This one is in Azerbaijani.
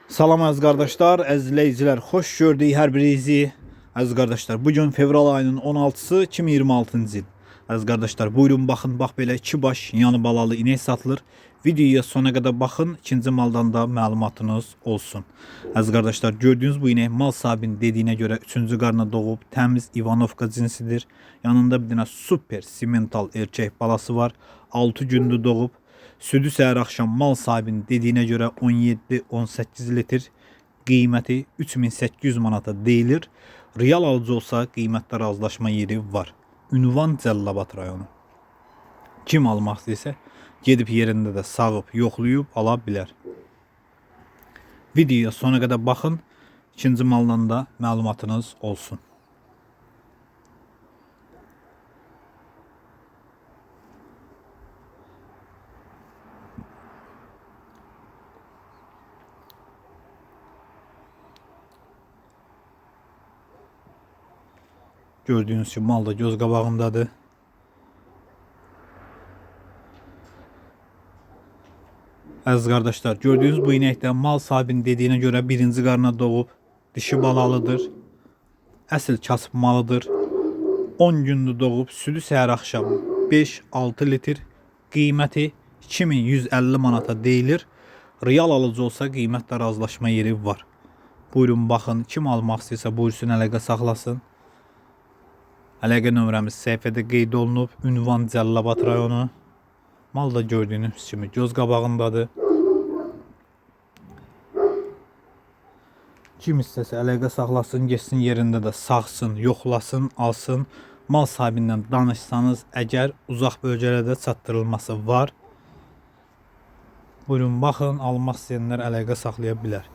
Salam əziz qardaşlar, əziz izləyicilər, xoş gördük hər birinizi. Əziz qardaşlar, bugün fevral ayının 16-sı 2026-cı il. Əziz qardaşlar, buyurun baxın, bax belə 2 baş yanı balalı inek satılır. Videoya sona qədər baxın, ikinci maldan da məlumatınız olsun. Əziz qardaşlar, gördüyünüz bu inek mal sahibinin dediyinə görə 3-cü qarına doğub, təmiz Ivanovka cinsidir. Yanında bir dənə super simental erkək balası var. 6 gündür doğub. Südü səhər axşam mal sahibinin dediyinə görə 17-18 litr, qiyməti 3800 manata deyilir. Real alıcı olsa qiymətdə razılaşma yeri var. Ünvan Cəllabad rayonu. Kim almaq istəyirsə gedib yerində də sağıb, yoxlayıb ala bilər. Videoya sona qədər baxın, ikinci maldan da məlumatınız olsun. Gördüğünüz gibi mal da göz qabağındadır. Əziz qardaşlar, gördüğünüz bu inəkdə mal sahibinin dediyinə görə birinci qarına doğub, dişi balalıdır. Əsl kasıb malıdır. 10 gündür doğub, südü səhər axşam 5-6 litr, qiyməti 2150 manata deyilir. Real alıcı olsa qiymətlə razılaşma yeri var. Buyurun baxın, kim almaq istəyirsə buyursun, əlaqə saxlasın. Əlaqə nömrəmiz səhifədə qeyd olunub. Ünvan Cəllabad rayonu. Mal da gördüyünüz kimi göz qabağındadır. Kim istəsə əlaqə saxlasın, geçsin yerində də sağsın, yoxlasın, alsın. Mal sahibindən danışsanız, əgər uzaq bölgələrdə çatdırılması var. Buyurun baxın, almaq istəyənlər əlaqə saxlaya bilər.